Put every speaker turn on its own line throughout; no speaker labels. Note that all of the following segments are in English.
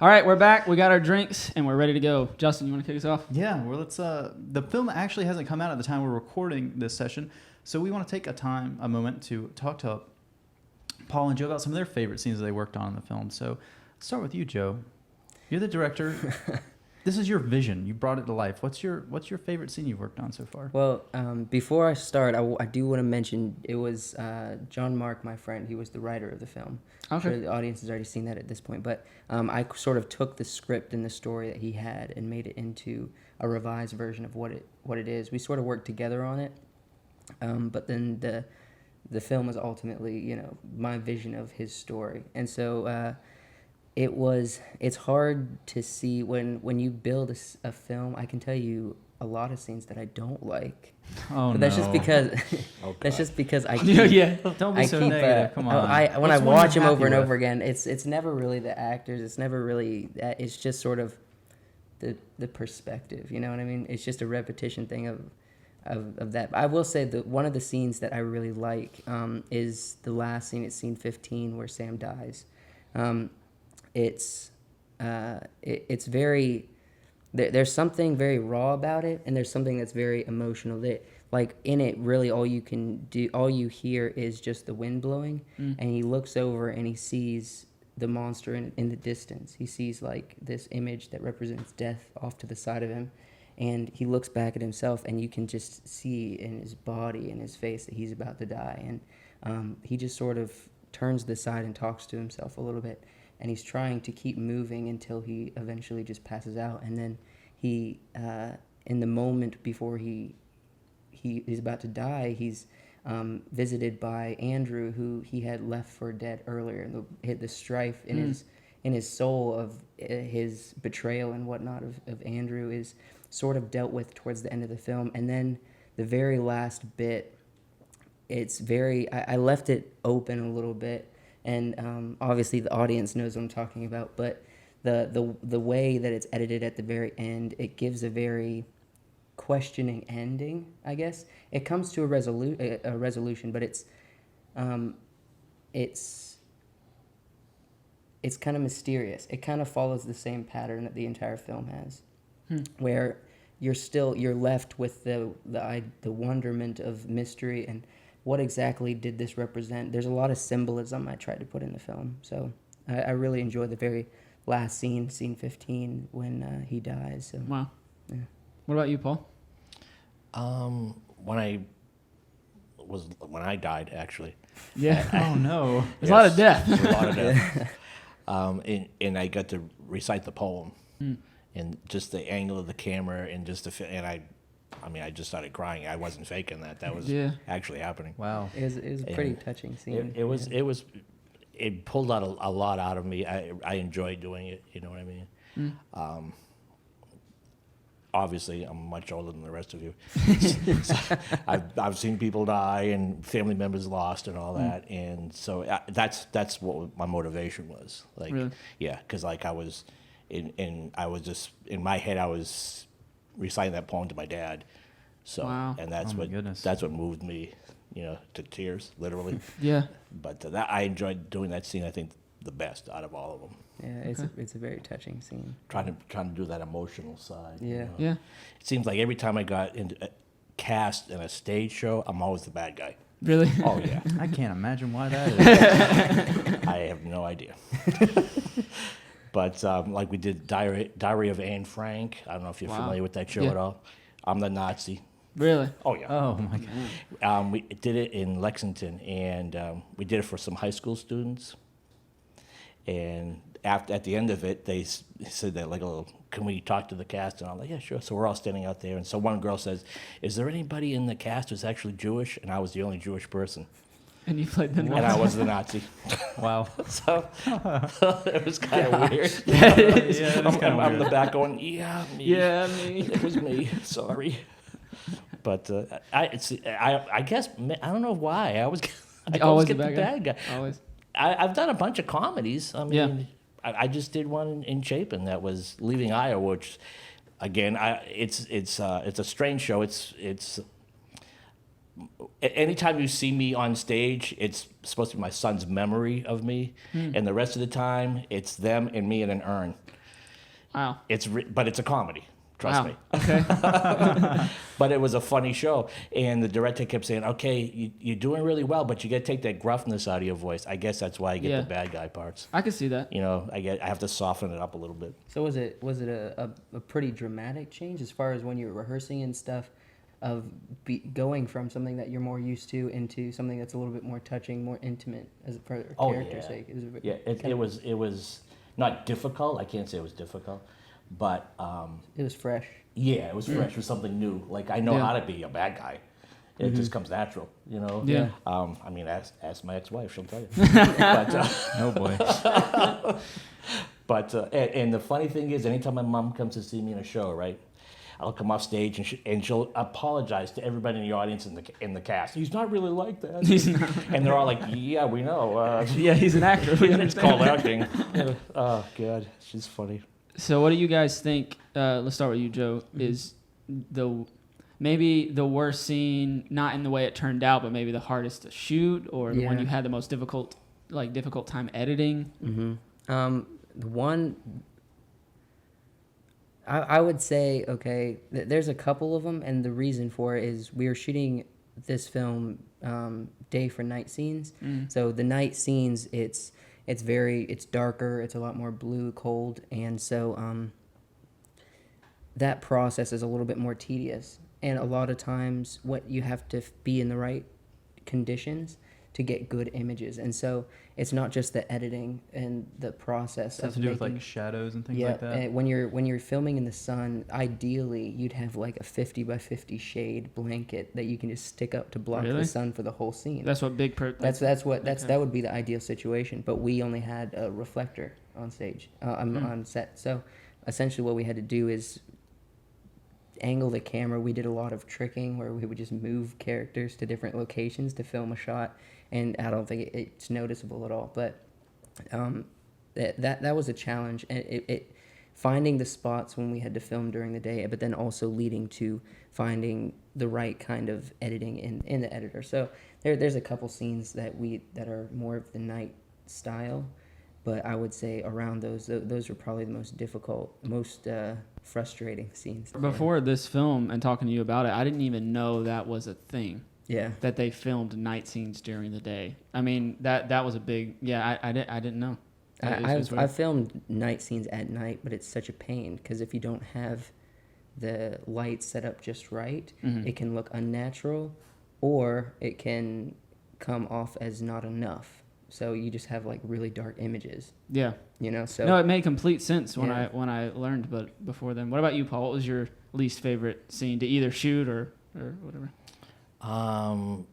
All right, we're back. We got our drinks, and we're ready to go. Justin, you want to kick us off?
Yeah, well, let's. The film actually hasn't come out at the time we're recording this session, so we want to take a moment to talk to Paul and Joe about some of their favorite scenes that they worked on in the film. So, let's start with you, Joe. You're the director. This is your vision. You brought it to life. What's your favorite scene you've worked on so far?
Well, before I start, I do want to mention it was John Mark, my friend. He was the writer of the film.
Okay.
I'm sure the audience has already seen that at this point. But I sort of took the script and the story that he had and made it into a revised version of what it is. We sort of worked together on it. But then the film was ultimately, my vision of his story. And so it's hard to see when you build a film. I can tell you a lot of scenes that I don't like.
Oh,
but that's just because I keep,
Don't be so negative. Come on.
When I watch them over and over again, it's never really the actors. It's never really that. It's just sort of the perspective. You know what I mean? It's just a repetition thing of that. I will say that one of the scenes that I really like is the last scene. It's scene 15 where Sam dies. It's very. There's something very raw about it, and there's something that's very emotional. That, like, in it, really all you hear is just the wind blowing, and he looks over and he sees the monster in the distance. He sees, like, this image that represents death off to the side of him, and he looks back at himself, and you can just see in his body and his face that he's about to die, and he just sort of turns to the side and talks to himself a little bit. And he's trying to keep moving until he eventually just passes out. And then he, in the moment before he is about to die, he's visited by Andrew, who he had left for dead earlier. And the strife in his soul of his betrayal and whatnot of Andrew is sort of dealt with towards the end of the film. And then the very last bit, I left it open a little bit. And obviously the audience knows what I'm talking about, but the way that it's edited at the very end, it gives a very questioning ending, I guess. It comes to a resolution, but it's kind of mysterious. It kind of follows the same pattern that the entire film has, where you're left with the wonderment of mystery and what exactly did this represent? There's a lot of symbolism I tried to put in the film. So I really enjoyed the very last scene 15, when he dies. So,
wow.
Yeah.
What about you, Paul?
When I died, actually.
Yeah.
Oh, no.
There's a lot of death.
There's a lot of death. And I got to recite the poem. And just the angle of the camera and I just started crying. I wasn't faking that. That was actually happening.
Wow.
It was a pretty touching scene.
It pulled out a lot out of me. I enjoyed doing it. You know what I mean? Obviously, I'm much older than the rest of you. So I've seen people die and family members lost and all that, and so that's what my motivation was. Like,
really?
Yeah, because like I was in my head I was reciting that poem to my dad. So,
wow.
And that's what moved me, to tears, literally.
Yeah.
But I enjoyed doing that scene. I think the best out of all of them.
Yeah, it's a very touching scene.
Trying to do that emotional side.
Yeah.
Yeah.
It seems like every time I got into cast in a stage show, I'm always the bad guy.
Really?
Oh yeah.
I can't imagine why that is.
I have no idea. But like we did Diary of Anne Frank. I don't know if you're familiar with that show at all. I'm the Nazi.
Really?
Oh yeah.
Oh my God.
We did it in Lexington, and we did it for some high school students. And at the end of it, they said that can we talk to the cast? And I'm like, yeah, sure. So we're all standing out there, and so one girl says, "Is there anybody in the cast who's actually Jewish?" And I was the only Jewish person.
And you played the Nazi.
And I was the Nazi.
Wow.
So it was kind of weird. I'm in the back going, yeah, me.
Yeah, me.
It was me. Sorry. But I guess, I don't know why. I always get the bad guy.
Always.
I've done a bunch of comedies. I mean, I just did one in Chapin that was Leaving Iowa, which, again, it's a strange show. It's anytime you see me on stage, it's supposed to be my son's memory of me, and the rest of the time, it's them and me in an urn.
Wow.
But it's a comedy. Trust
Wow.
me.
Okay.
But it was a funny show, and the director kept saying, "Okay, you're doing really well, but you got to take that gruffness out of your voice." I guess that's why I get the bad guy parts.
I can see that.
You know, I have to soften it up a little bit.
So was it a pretty dramatic change as far as when you were rehearsing and stuff, of going from something that you're more used to into something that's a little bit more touching, more intimate, as for character's sake?
It was not difficult. I can't say it was difficult, but
it was fresh.
yeah, it was fresh. It was something new. Like I know
Yeah.
how to be a bad guy. It just comes natural, you know.
Yeah.
I mean, ask my ex-wife; she'll tell you. But
Oh boy.
and the funny thing is, anytime my mom comes to see me in a show, right, I'll come off stage and she'll apologize to everybody in the audience in the cast. He's not really like that.
He's not.
And they're all like, "Yeah, we know.
Yeah, he's an actor. We
It's
understand.
called acting." Oh God, she's funny.
So, what do you guys think? Let's start with you, Joe. Is maybe the worst scene, not in the way it turned out, but maybe the hardest to shoot, or the one you had the most difficult time editing?
The one I would say, okay, there's a couple of them, and the reason for it is we were shooting this film day for night scenes. So the night scenes, it's darker, it's a lot more blue, cold, and so that process is a little bit more tedious. And a lot of times, what you have to be in the right conditions to get good images, and so it's not just the editing and the process
It has
of
to do with
making,
like shadows and things
yeah,
like that.
and when you're filming in the sun, ideally you'd have like a 50 by 50 shade blanket that you can just stick up to block
Really?
the sun for the whole scene.
That's what big.
That would be the ideal situation. But we only had a reflector on stage, on set. So essentially, what we had to do is angle the camera. We did a lot of tricking where we would just move characters to different locations to film a shot, and I don't think it's noticeable at all. But that was a challenge, and it finding the spots when we had to film during the day, but then also leading to finding the right kind of editing in the editor. So there's a couple scenes that are more of the night style, but I would say around those are probably the most difficult, most frustrating scenes.
Before this film and talking to you about it, I didn't even know that was a thing.
Yeah.
That they filmed night scenes during the day. I mean, that was a big. Yeah, I didn't know.
I've filmed night scenes at night, but it's such a pain because if you don't have the light set up just right, it can look unnatural, or it can come off as not enough. So you just have like really dark images.
Yeah.
You know. So
no, it made complete sense when
Yeah.
I learned, but before then, what about you, Paul? What was your least favorite scene to either shoot or whatever?
I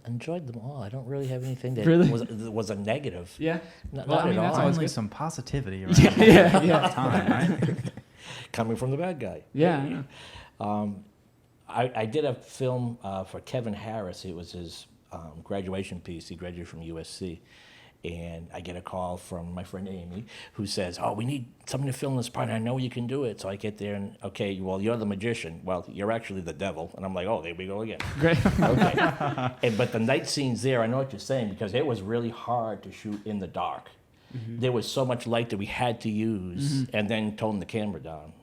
enjoyed them all. I don't really have anything that
Really?
was a negative.
Yeah.
Not
Well, I
at
mean, that's
all.
always
Finally,
good.
some positivity around
Yeah.
time, right?
Coming from the bad guy.
Yeah.
I did a film for Kevin Harris. It was his graduation piece. He graduated from USC. And I get a call from my friend Amy, who says, "Oh, we need someone to film this part. I know you can do it." So I get there and, okay, well, you're the magician. Well, you're actually the devil. And I'm like, oh, there we go again.
Great.
Okay. But the night scenes there, I know what you're saying, because it was really hard to shoot in the dark. There was so much light that we had to use, and then tone the camera down,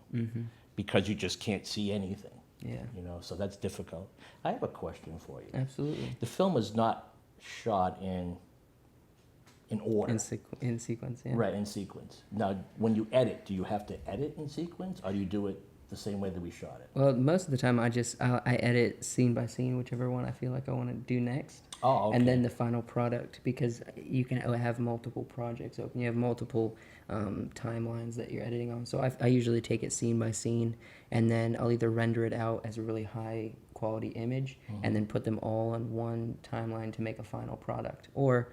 because you just can't see anything.
yeah,
You know, so that's difficult. I have a question for you.
absolutely.
The film is not shot in order.
In sequence, yeah.
Right, in sequence. Now, when you edit, do you have to edit in sequence, or do you do it the same way that we shot it?
Well, most of the time I edit scene by scene, whichever one I feel like I want to do next.
Oh, okay.
And then the final product, because you can have multiple projects open. You have multiple timelines that you're editing on. So I usually take it scene by scene, and then I'll either render it out as a really high quality image, and then put them all on one timeline to make a final product, or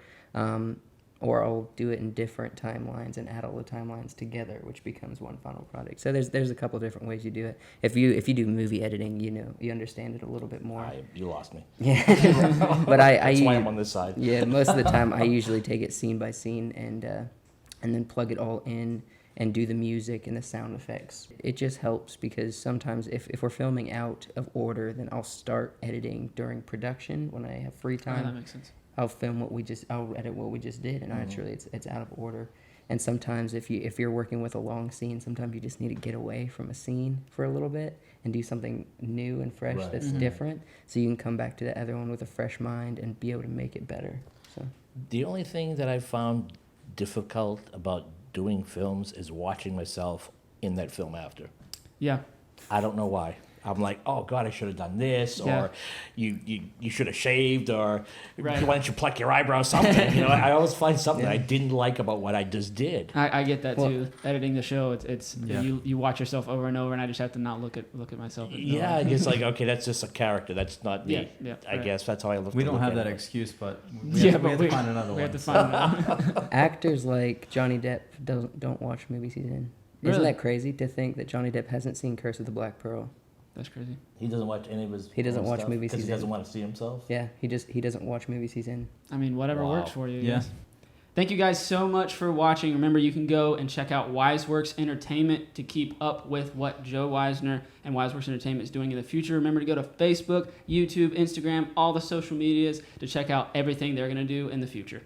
I'll do it in different timelines and add all the timelines together, which becomes one final product. So there's a couple different ways you do it. If you do movie editing, you understand it a little bit more.
You lost me.
Yeah, but
That's why I'm on this side.
Yeah, most of the time I usually take it scene by scene and then plug it all in and do the music and the sound effects. It just helps because sometimes if we're filming out of order, then I'll start editing during production when I have free time.
That makes sense.
I'll edit what we just did, and actually it's out of order. And sometimes if you're working with a long scene, sometimes you just need to get away from a scene for a little bit and do something new and fresh that's different, so you can come back to the other one with a fresh mind and be able to make it better. So
The only thing that I found difficult about doing films is watching myself in that film after.
Yeah.
I don't know why. I'm like, oh God, I should have done this,
Yeah.
or you should have shaved, or
Right.
why don't you pluck your eyebrows, something. I always find something I didn't like about what I just did.
I get that too. Editing the show, it's
Yeah.
you watch yourself over and over, and I just have to not look at myself.
Yeah, it's like, okay, that's just a character. That's not me.
Yeah,
I
right.
guess that's how I look.
We don't
look
have
at
that
it.
excuse, but
Yeah,
we
but
have to find another
we
one.
have to find another.
actors like Johnny Depp don't watch movies he's in. Isn't
Really?
that crazy to think that Johnny Depp hasn't seen Curse of the Black Pearl?
That's crazy.
He doesn't watch any of his.
He doesn't
own
watch
stuff
movies
because
he's
he doesn't
in.
want to see himself.
Yeah, he doesn't watch movies he's in.
I mean, whatever
Wow.
works for you.
Yeah.
Yes. Thank you guys so much for watching. Remember, you can go and check out Wiseworks Entertainment to keep up with what Joe Wisener and Wiseworks Entertainment is doing in the future. Remember to go to Facebook, YouTube, Instagram, all the social medias to check out everything they're going to do in the future.